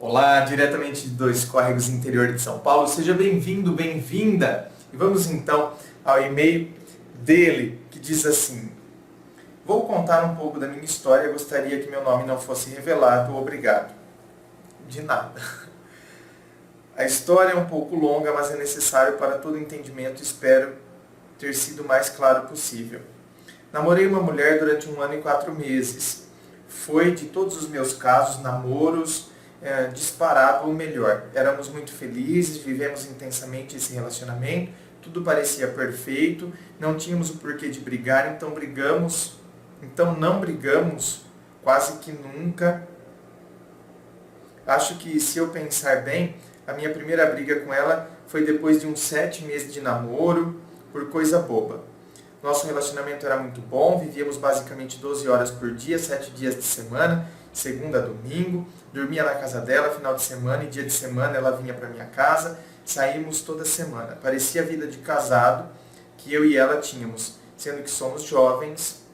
Olá, diretamente de Dois Córregos, interior de São Paulo. Seja bem-vindo, bem-vinda. E vamos então ao e-mail dele, que diz assim: vou contar um pouco da minha história, gostaria que meu nome não fosse revelado, obrigado. De nada. A história é um pouco longa, mas é necessário para todo entendimento e espero ter sido o mais claro possível. Namorei uma mulher durante 1 ano e 4 meses. Foi, de todos os meus casos, namoros, disparado o melhor. Éramos muito felizes, vivemos intensamente esse relacionamento, tudo parecia perfeito, não tínhamos o porquê de brigar, então não brigamos quase que nunca. Acho que, se eu pensar bem, a minha primeira briga com ela foi depois de uns 7 meses de namoro, por coisa boba. Nosso relacionamento era muito bom, vivíamos basicamente 12 horas por dia, 7 dias de semana, segunda a domingo, dormia na casa dela, final de semana e dia de semana ela vinha para minha casa, saímos toda semana. Parecia a vida de casado que eu e ela tínhamos, sendo que somos jovens.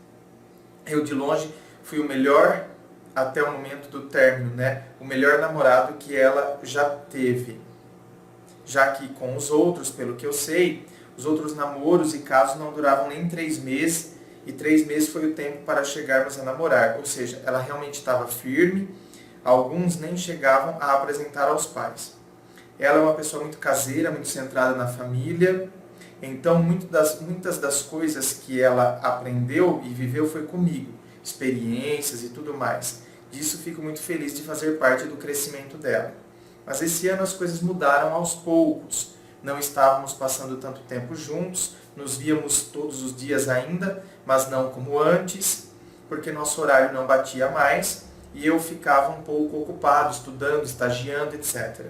Eu de longe fui o melhor, até o momento do término, o melhor namorado que ela já teve. Já que com os outros, pelo que eu sei, os outros namoros e casos não duravam nem 3 meses, e 3 meses foi o tempo para chegarmos a namorar. Ou seja, ela realmente estava firme, alguns nem chegavam a apresentar aos pais. Ela é uma pessoa muito caseira, muito centrada na família, então muitas das coisas que ela aprendeu e viveu foi comigo, experiências e tudo mais. Disso fico muito feliz de fazer parte do crescimento dela. Mas esse ano as coisas mudaram aos poucos. Não estávamos passando tanto tempo juntos, nos víamos todos os dias ainda, mas não como antes, porque nosso horário não batia mais e eu ficava um pouco ocupado, estudando, estagiando, etc.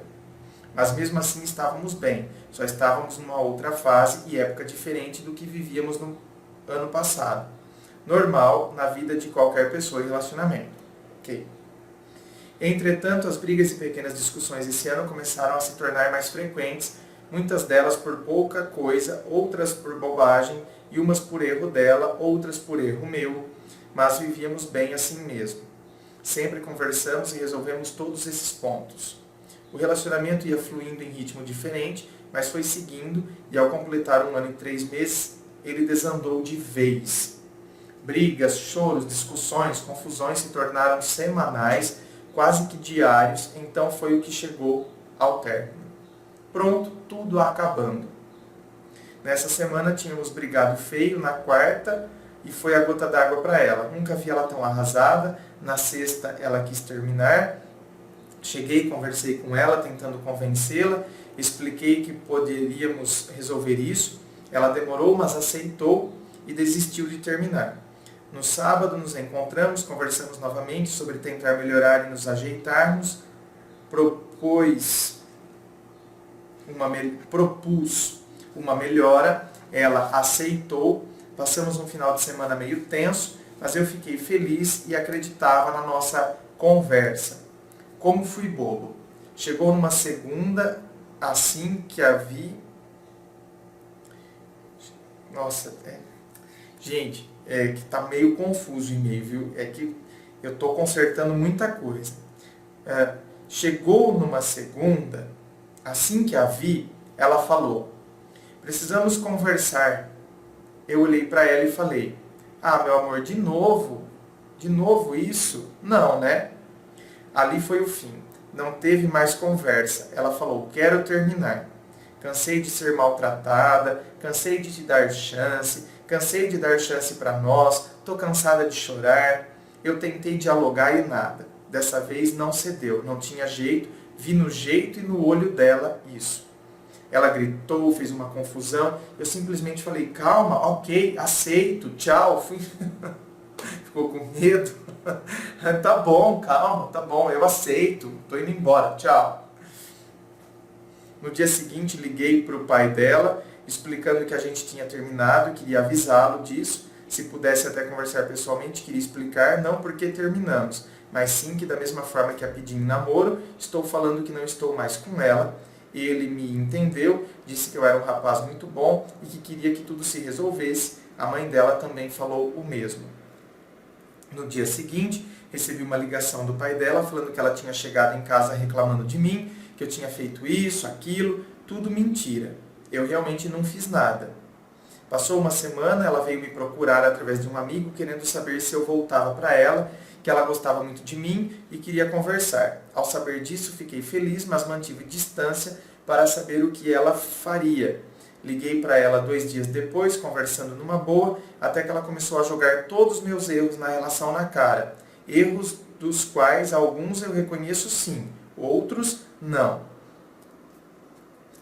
Mas mesmo assim estávamos bem, só estávamos numa outra fase e época diferente do que vivíamos no ano passado. Normal na vida de qualquer pessoa em relacionamento. Ok. Entretanto, as brigas e pequenas discussões esse ano começaram a se tornar mais frequentes, muitas delas por pouca coisa, outras por bobagem, e umas por erro dela, outras por erro meu, mas vivíamos bem assim mesmo. Sempre conversamos e resolvemos todos esses pontos. O relacionamento ia fluindo em ritmo diferente, mas foi seguindo, e ao completar 1 ano e 3 meses, ele desandou de vez. Brigas, choros, discussões, confusões se tornaram semanais, quase que diários, então foi o que chegou ao término. Pronto, tudo acabando. Nessa semana tínhamos brigado feio na quarta e foi a gota d'água para ela. Nunca vi ela tão arrasada. Na sexta ela quis terminar. Cheguei, conversei com ela, tentando convencê-la. Expliquei que poderíamos resolver isso. Ela demorou, mas aceitou e desistiu de terminar. No sábado nos encontramos, conversamos novamente sobre tentar melhorar e nos ajeitarmos. Propus uma melhora, ela aceitou, passamos um final de semana meio tenso, mas eu fiquei feliz e acreditava na nossa conversa. Como fui bobo. Chegou numa segunda, assim que a vi... Gente, que tá meio confuso o e-mail, viu? É que eu tô consertando muita coisa. Chegou numa segunda, assim que a vi, ela falou: precisamos conversar. Eu olhei para ela e falei: meu amor, de novo? De novo isso? Não, né? Ali foi o fim. Não teve mais conversa. Ela falou: quero terminar. Cansei de ser maltratada, cansei de te dar chance, cansei de dar chance para nós, tô cansada de chorar. Eu tentei dialogar e nada. Dessa vez não cedeu, não tinha jeito, vi no jeito e no olho dela isso. Ela gritou, fez uma confusão, eu simplesmente falei: calma, ok, aceito, tchau, fui... Ficou com medo? Tá bom, calma, tá bom, eu aceito, tô indo embora, tchau. No dia seguinte liguei para o pai dela, explicando que a gente tinha terminado, queria avisá-lo disso, se pudesse até conversar pessoalmente, queria explicar, não porque terminamos, mas sim que da mesma forma que a pedi em namoro, estou falando que não estou mais com ela. Ele me entendeu, disse que eu era um rapaz muito bom e que queria que tudo se resolvesse. A mãe dela também falou o mesmo. No dia seguinte, recebi uma ligação do pai dela falando que ela tinha chegado em casa reclamando de mim, que eu tinha feito isso, aquilo, tudo mentira. Eu realmente não fiz nada. Passou uma semana, ela veio me procurar através de um amigo, querendo saber se eu voltava para ela, que ela gostava muito de mim e queria conversar. Ao saber disso, fiquei feliz, mas mantive distância para saber o que ela faria. Liguei para ela 2 dias depois, conversando numa boa, até que ela começou a jogar todos os meus erros na relação na cara. Erros dos quais alguns eu reconheço sim, outros não.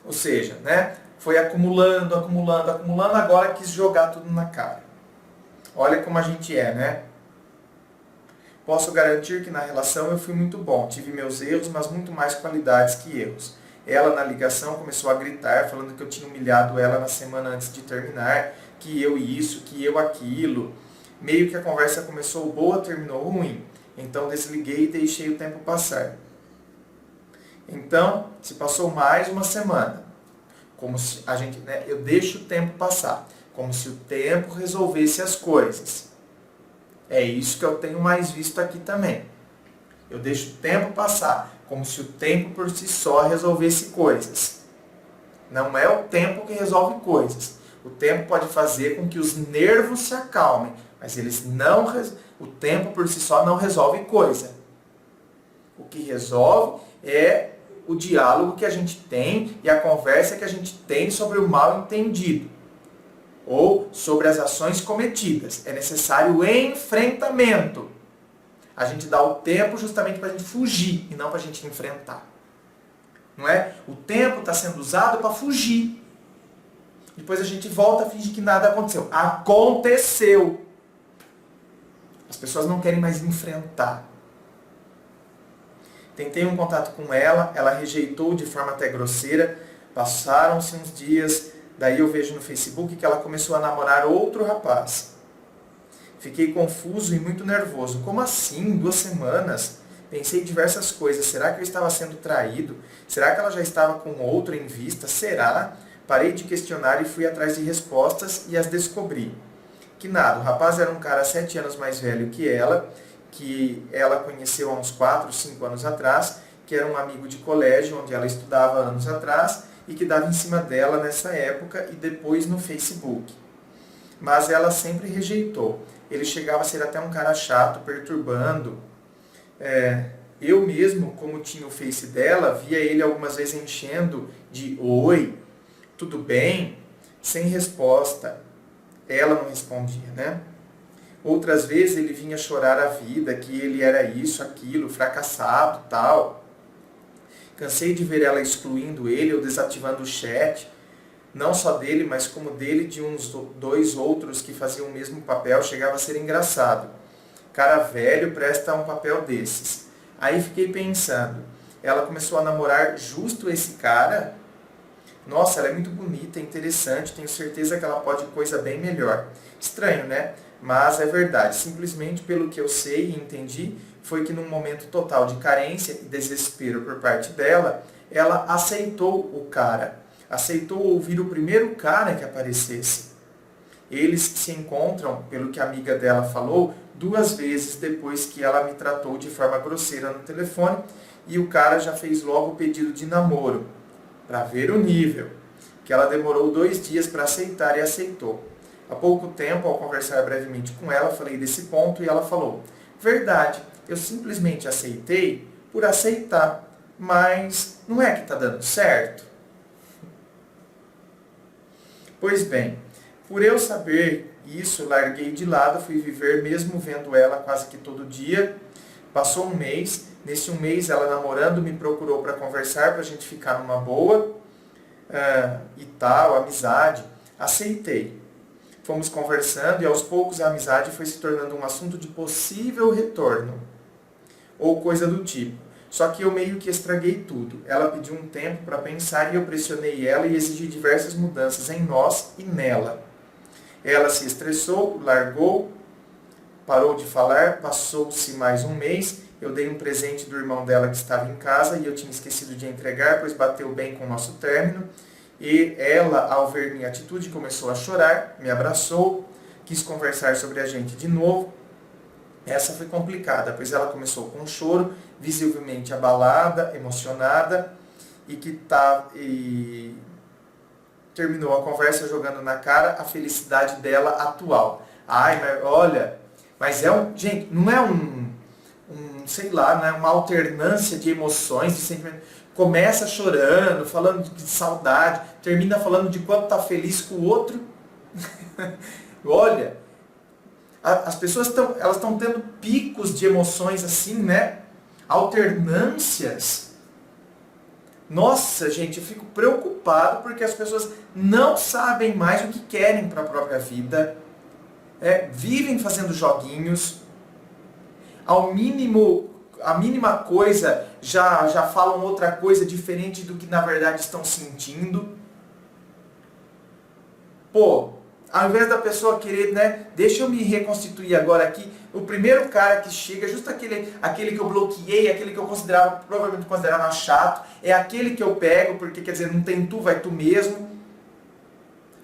Ou seja, né? Foi acumulando, agora quis jogar tudo na cara. Olha como a gente é, né? Posso garantir que na relação eu fui muito bom, tive meus erros, mas muito mais qualidades que erros. Ela, na ligação, começou a gritar, falando que eu tinha humilhado ela na semana antes de terminar, que eu isso, que eu aquilo. Meio que a conversa começou boa, terminou ruim. Então desliguei e deixei o tempo passar. Então, se passou mais uma semana. Como se a gente, né, eu deixo o tempo passar. Como se o tempo resolvesse as coisas. É isso que eu tenho mais visto aqui também. Eu deixo o tempo passar, como se o tempo por si só resolvesse coisas. Não é o tempo que resolve coisas. O tempo pode fazer com que os nervos se acalmem, mas o tempo por si só não resolve coisa. O que resolve é o diálogo que a gente tem e a conversa que a gente tem sobre o mal entendido. Ou sobre as ações cometidas. É necessário o enfrentamento. A gente dá o tempo justamente para a gente fugir e não para a gente enfrentar. Não é? O tempo está sendo usado para fugir. Depois a gente volta a fingir que nada aconteceu. Aconteceu. As pessoas não querem mais enfrentar. Tentei um contato com ela, ela rejeitou de forma até grosseira. Passaram-se uns dias, daí eu vejo no Facebook que ela começou a namorar outro rapaz. Fiquei confuso e muito nervoso. Como assim? 2 semanas? Pensei diversas coisas. Será que eu estava sendo traído? Será que ela já estava com outro em vista? Será? Parei de questionar e fui atrás de respostas e as descobri. Que nada, o rapaz era um cara 7 anos mais velho que ela conheceu há uns 4, 5 anos atrás, que era um amigo de colégio onde ela estudava anos atrás e que dava em cima dela nessa época e depois no Facebook. Mas ela sempre rejeitou. Ele chegava a ser até um cara chato, perturbando. Eu mesmo, como tinha o Face dela, via ele algumas vezes enchendo de oi, tudo bem, sem resposta. Ela não respondia, né? Outras vezes ele vinha chorar a vida, que ele era isso, aquilo, fracassado, tal. Cansei de ver ela excluindo ele ou desativando o chat. Não só dele, mas como dele de uns 2 outros que faziam o mesmo papel, chegava a ser engraçado. Cara velho presta um papel desses. Aí fiquei pensando, ela começou a namorar justo esse cara? Nossa, ela é muito bonita, interessante, tenho certeza que ela pode coisa bem melhor. Estranho, né? Mas é verdade, simplesmente pelo que eu sei e entendi, foi que num momento total de carência e desespero por parte dela, ela aceitou o cara. Aceitou ouvir o primeiro cara que aparecesse. Eles se encontram, pelo que a amiga dela falou, 2 vezes depois que ela me tratou de forma grosseira no telefone e o cara já fez logo o pedido de namoro, para ver o nível, que ela demorou 2 dias para aceitar e aceitou. Há pouco tempo, ao conversar brevemente com ela, falei desse ponto e ela falou, verdade, eu simplesmente aceitei por aceitar, mas não é que está dando certo? Pois bem, por eu saber isso, larguei de lado, fui viver mesmo vendo ela quase que todo dia. Passou um mês, nesse 1 mês ela namorando me procurou para conversar, para a gente ficar numa boa e tal, amizade. Aceitei. Fomos conversando e aos poucos a amizade foi se tornando um assunto de possível retorno. Ou coisa do tipo. Só que eu meio que estraguei tudo. Ela pediu um tempo para pensar e eu pressionei ela e exigi diversas mudanças em nós e nela. Ela se estressou, largou, parou de falar, passou-se mais 1 mês, eu dei um presente do irmão dela que estava em casa e eu tinha esquecido de entregar, pois bateu bem com o nosso término. E ela, ao ver minha atitude, começou a chorar, me abraçou, quis conversar sobre a gente de novo. Essa foi complicada, pois ela começou com um choro, visivelmente abalada, emocionada, e terminou a conversa jogando na cara a felicidade dela atual. Ai, mas olha, mas gente, não é sei lá, né, uma alternância de emoções, de sentimentos. Começa chorando, falando de saudade, termina falando de quanto está feliz com o outro. Olha, as pessoas elas estão tendo picos de emoções assim, né? Alternâncias. Nossa, gente, eu fico preocupado porque as pessoas não sabem mais o que querem para a própria vida. Vivem fazendo joguinhos. A mínima coisa já falam outra coisa diferente do que na verdade estão sentindo. Pô, ao invés da pessoa querer, né, deixa eu me reconstituir agora aqui, o primeiro cara que chega, justo aquele que eu bloqueei, aquele que eu provavelmente considerava chato, é aquele que eu pego, porque quer dizer, não tem tu, vai tu mesmo.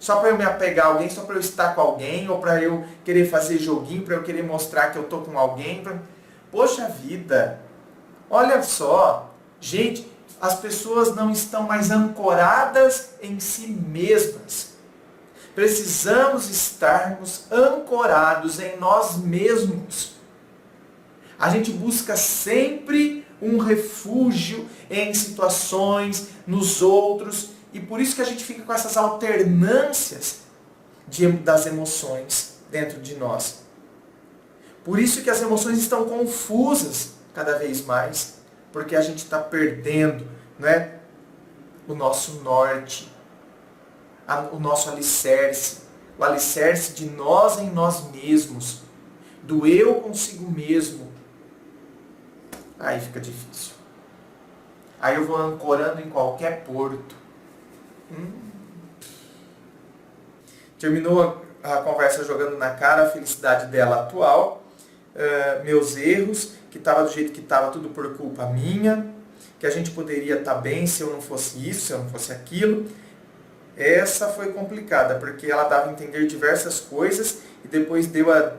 Só para eu me apegar a alguém, só para eu estar com alguém, ou para eu querer fazer joguinho, para eu querer mostrar que eu tô com alguém. Poxa vida, olha só, gente, as pessoas não estão mais ancoradas em si mesmas. Precisamos estarmos ancorados em nós mesmos. A gente busca sempre um refúgio em situações, nos outros, e por isso que a gente fica com essas alternâncias das emoções dentro de nós. Por isso que as emoções estão confusas cada vez mais, porque a gente está perdendo, né, o nosso norte, o nosso alicerce, o alicerce de nós em nós mesmos, do eu consigo mesmo. Aí fica difícil. Aí eu vou ancorando em qualquer porto. Terminou a conversa jogando na cara a felicidade dela atual, meus erros, que estava do jeito que estava tudo por culpa minha, que a gente poderia estar bem se eu não fosse isso, se eu não fosse aquilo. Essa foi complicada, porque ela dava a entender diversas coisas e depois deu a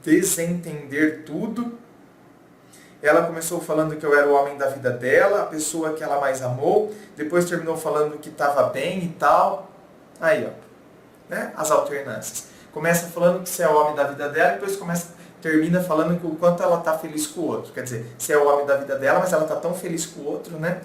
desentender tudo. Ela começou falando que eu era o homem da vida dela, a pessoa que ela mais amou. Depois terminou falando que estava bem e tal. Aí, ó, né? As alternâncias. Começa falando que você é o homem da vida dela, e depois termina falando que o quanto ela está feliz com o outro. Quer dizer, você é o homem da vida dela, mas ela está tão feliz com o outro, né?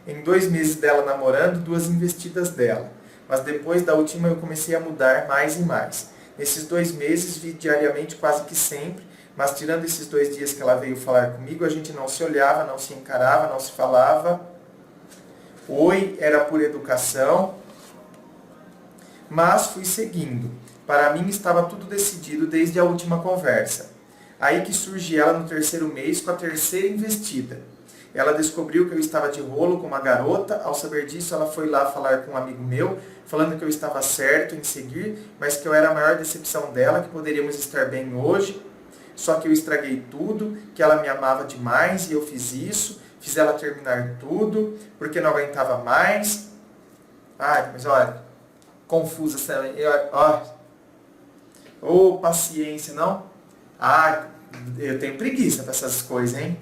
Em 2 meses dela namorando, 2 investidas dela. Mas depois da última eu comecei a mudar mais e mais. Nesses 2 meses vi diariamente quase que sempre, mas tirando esses 2 dias que ela veio falar comigo, a gente não se olhava, não se encarava, não se falava. Oi, era por educação. Mas fui seguindo. Para mim estava tudo decidido desde a última conversa. Aí que surge ela no 3º mês com a 3ª investida. Ela descobriu que eu estava de rolo com uma garota. Ao saber disso, ela foi lá falar com um amigo meu, falando que eu estava certo em seguir, mas que eu era a maior decepção dela, que poderíamos estar bem hoje. Só que eu estraguei tudo, que ela me amava demais e eu fiz isso. Fiz ela terminar tudo, porque não aguentava mais. Ai, mas olha, confusa essa... Ô, paciência, não? Ah, eu tenho preguiça para essas coisas, hein?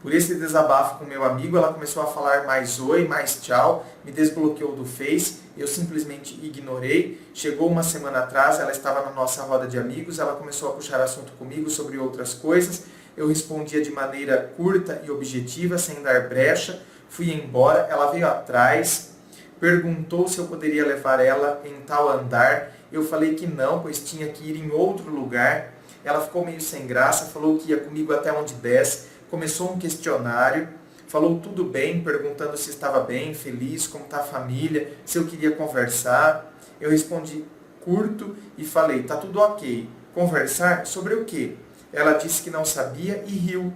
Por esse desabafo com meu amigo, ela começou a falar mais oi, mais tchau, me desbloqueou do Face, eu simplesmente ignorei. Chegou uma semana atrás, ela estava na nossa roda de amigos, ela começou a puxar assunto comigo sobre outras coisas. Eu respondia de maneira curta e objetiva, sem dar brecha. Fui embora, ela veio atrás, perguntou se eu poderia levar ela em tal andar. Eu falei que não, pois tinha que ir em outro lugar. Ela ficou meio sem graça, falou que ia comigo até onde desce. Começou um questionário, falou tudo bem, perguntando se estava bem, feliz, como está a família, se eu queria conversar. Eu respondi curto e falei, tá tudo ok. Conversar sobre o quê? Ela disse que não sabia e riu.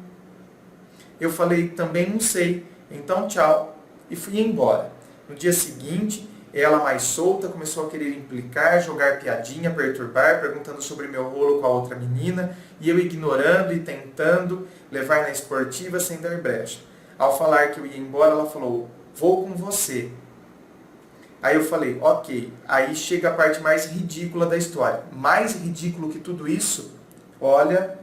Eu falei, também não sei, então tchau. E fui embora. No dia seguinte, ela mais solta, começou a querer implicar, jogar piadinha, perturbar, perguntando sobre meu rolo com a outra menina, e eu ignorando e tentando levar na esportiva sem dar brecha. Ao falar que eu ia embora, ela falou, vou com você. Aí eu falei, ok. Aí chega a parte mais ridícula da história. Mais ridículo que tudo isso, olha,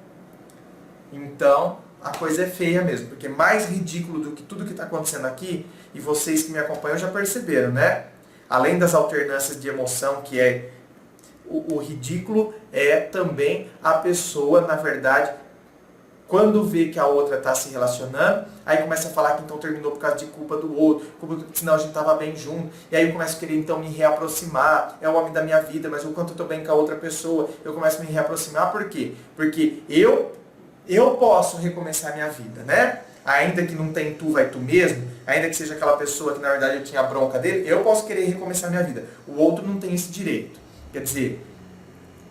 então a coisa é feia mesmo. Porque mais ridículo do que tudo que está acontecendo aqui, e vocês que me acompanham já perceberam, né? Além das alternâncias de emoção, que é o ridículo, é também a pessoa, na verdade, quando vê que a outra está se relacionando, aí começa a falar que então terminou por causa de culpa do outro, senão a gente estava bem junto, e aí eu começo a querer então me reaproximar, é o homem da minha vida, mas o quanto eu estou bem com a outra pessoa, eu começo a me reaproximar, por quê? Porque eu posso recomeçar a minha vida, né? Ainda que não tem tu, vai tu mesmo, ainda que seja aquela pessoa que na verdade eu tinha bronca dele, eu posso querer recomeçar a minha vida. O outro não tem esse direito. Quer dizer,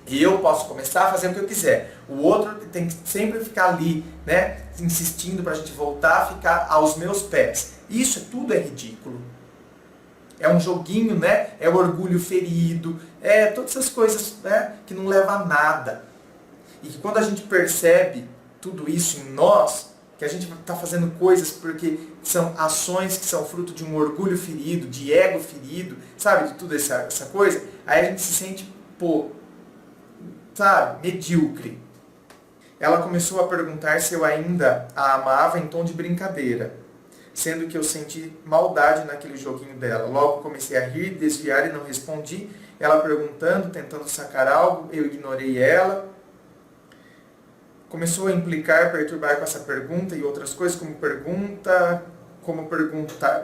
eu posso começar a fazer o que eu quiser. O outro tem que sempre ficar ali, né, insistindo para a gente voltar a ficar aos meus pés. Isso tudo é ridículo. É um joguinho, né? É o orgulho ferido, é todas essas coisas, né, que não levam a nada. E que quando a gente percebe tudo isso em nós, que a gente está fazendo coisas porque são ações que são fruto de um orgulho ferido, de ego ferido, sabe, de tudo essa coisa, aí a gente se sente, pô, sabe, medíocre. Ela começou a perguntar se eu ainda a amava em tom de brincadeira, sendo que eu senti maldade naquele joguinho dela. Logo comecei a rir, desviar e não respondi. Ela perguntando, tentando sacar algo, eu ignorei ela. Começou a implicar, perturbar com essa pergunta e outras coisas, como perguntar.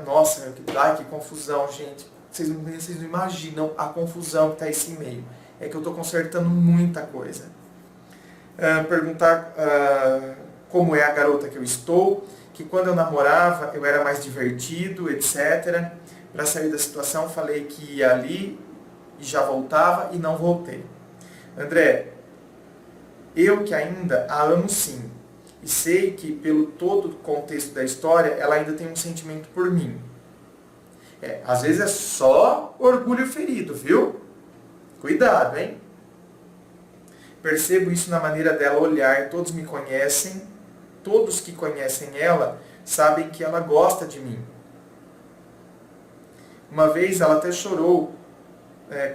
Nossa, que confusão, gente. Vocês não imaginam a confusão que está esse e-mail. É que eu estou consertando muita coisa. Perguntar como é a garota que eu estou, que quando eu namorava eu era mais divertido, etc. Para sair da situação, falei que ia ali e já voltava e não voltei. André, eu que ainda a amo sim, e sei que pelo todo o contexto da história, ela ainda tem um sentimento por mim. Às vezes é só orgulho ferido, viu? Cuidado, hein? Percebo isso na maneira dela olhar, todos me conhecem, todos que conhecem ela sabem que ela gosta de mim. Uma vez ela até chorou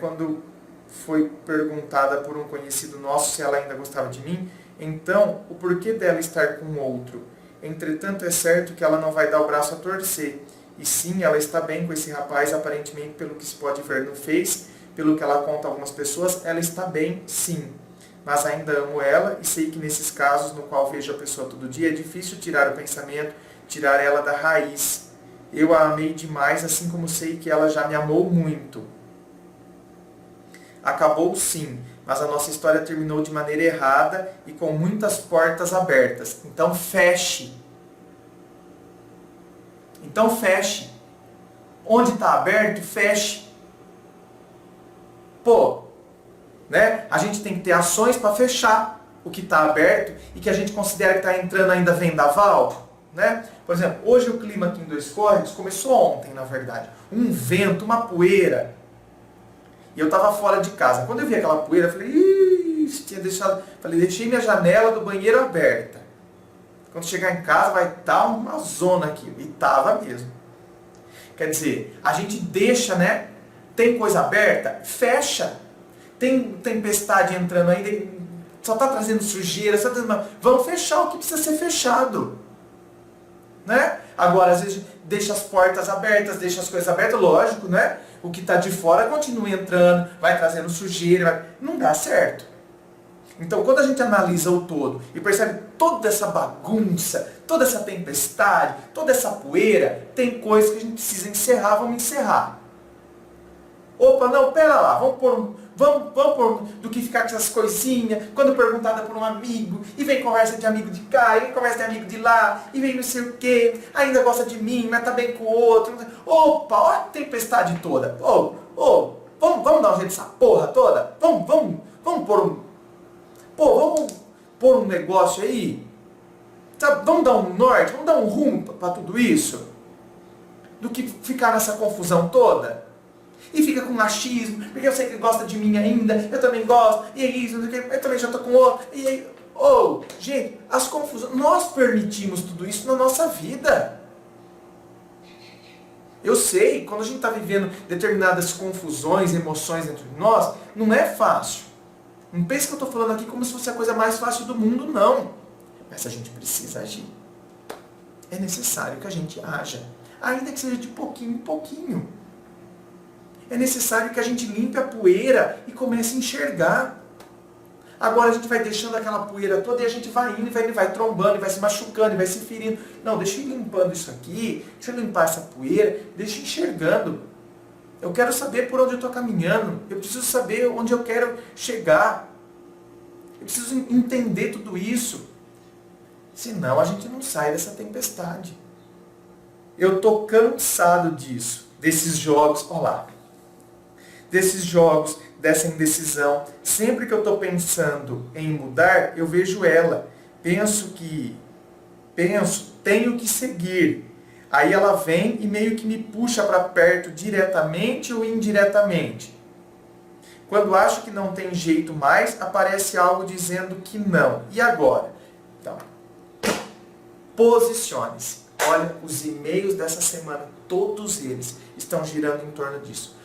quando foi perguntada por um conhecido nosso se ela ainda gostava de mim, então o porquê dela estar com outro. Entretanto, é certo que ela não vai dar o braço a torcer, e sim, ela está bem com esse rapaz, aparentemente, pelo que se pode ver no Face, pelo que ela conta a algumas pessoas, ela está bem, sim. Mas ainda amo ela e sei que nesses casos no qual vejo a pessoa todo dia, é difícil tirar o pensamento, tirar ela da raiz. Eu a amei demais, assim como sei que ela já me amou muito. Acabou sim, mas a nossa história terminou de maneira errada e com muitas portas abertas. Então feche. Então feche. Onde está aberto, feche. Pô, né? A gente tem que ter ações para fechar o que está aberto e que a gente considera que está entrando ainda vendaval. Né? Por exemplo, hoje o clima aqui em Dois Córregos começou ontem, na verdade. Um vento, uma poeira. E eu estava fora de casa. Quando eu vi aquela poeira, eu falei, deixei minha janela do banheiro aberta. Quando chegar em casa vai estar uma zona aqui. E estava mesmo. Quer dizer, a gente deixa, né? Tem coisa aberta, fecha. Tem tempestade entrando ainda, só está trazendo sujeira, vamos fechar o que precisa ser fechado. Né? Agora, às vezes, deixa as portas abertas, deixa as coisas abertas, lógico, né? O que está de fora continua entrando, vai trazendo sujeira, não dá certo. Então, quando a gente analisa o todo e percebe toda essa bagunça, toda essa tempestade, toda essa poeira, tem coisas que a gente precisa encerrar, vamos encerrar. Opa, não, pera lá, vamos pôr do que ficar com essas coisinhas, quando perguntada por um amigo, e vem conversa de amigo de cá, e vem conversa de amigo de lá, e vem não sei o quê, ainda gosta de mim, mas tá bem com o outro. Opa, olha a tempestade toda. Vamos dar um jeito dessa porra toda? Vamos pôr um negócio aí? Sabe, vamos dar um norte, vamos dar um rumo para tudo isso? Do que ficar nessa confusão toda? E fica com machismo, porque eu sei que ele gosta de mim ainda, eu também gosto, e é isso, eu também já estou com outro, e aí... gente, as confusões, nós permitimos tudo isso na nossa vida. Eu sei, quando a gente está vivendo determinadas confusões, emoções dentro de nós, não é fácil. Não pense que eu estou falando aqui como se fosse a coisa mais fácil do mundo, não. Mas a gente precisa agir. É necessário que a gente haja, ainda que seja de pouquinho em pouquinho. É necessário que a gente limpe a poeira e comece a enxergar. Agora a gente vai deixando aquela poeira toda e a gente vai indo e vai trombando, e vai se machucando, e vai se ferindo. Não, deixa eu ir limpando isso aqui, deixa eu limpar essa poeira, deixa eu ir enxergando. Eu quero saber por onde eu estou caminhando, eu preciso saber onde eu quero chegar. Eu preciso entender tudo isso. Senão a gente não sai dessa tempestade. Eu estou cansado disso, desses jogos, olha lá. Desses jogos, dessa indecisão. Sempre que eu estou pensando em mudar, eu vejo ela. Tenho que seguir. Aí ela vem e meio que me puxa para perto diretamente ou indiretamente. Quando acho que não tem jeito mais, aparece algo dizendo que não. E agora? Então, posicione-se. Olha, os e-mails dessa semana, todos eles estão girando em torno disso.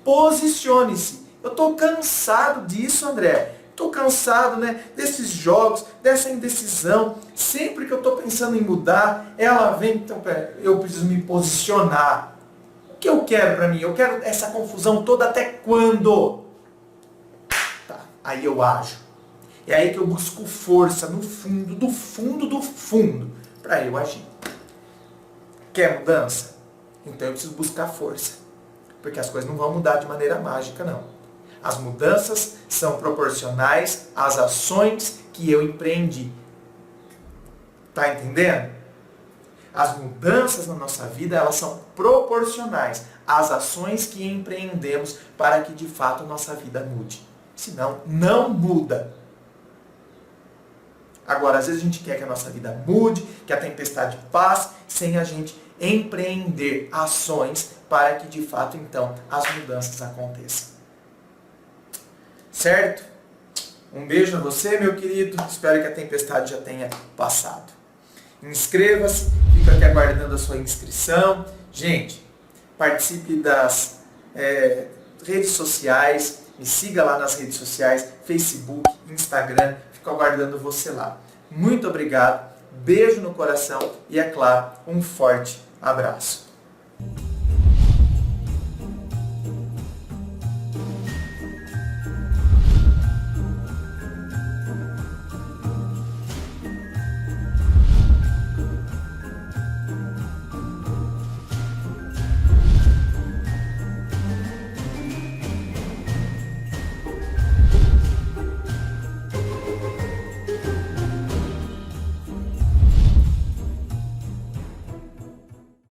Posicione-se. Eu estou cansado disso, André. Estou cansado, desses jogos, dessa indecisão. Sempre que eu estou pensando em mudar, ela vem, então, eu preciso me posicionar. O que eu quero para mim? Eu quero essa confusão toda até quando? Tá, aí eu ajo. É aí que eu busco força no fundo, do fundo, do fundo, para eu agir. Quer mudança? Então eu preciso buscar força. Porque as coisas não vão mudar de maneira mágica, não. As mudanças são proporcionais às ações que eu empreendi. Tá entendendo? As mudanças na nossa vida, elas são proporcionais às ações que empreendemos para que de fato a nossa vida mude. Senão, não muda. Agora, às vezes a gente quer que a nossa vida mude, que a tempestade passe, sem a gente empreender ações para que de fato então as mudanças aconteçam. Certo? Um beijo a você, meu querido. Espero que a tempestade já tenha passado. Inscreva-se, fico aqui aguardando a sua inscrição. Gente, participe das redes sociais, me siga lá nas redes sociais, Facebook, Instagram, fico aguardando você lá. Muito obrigado, beijo no coração e, é claro, um forte abraço.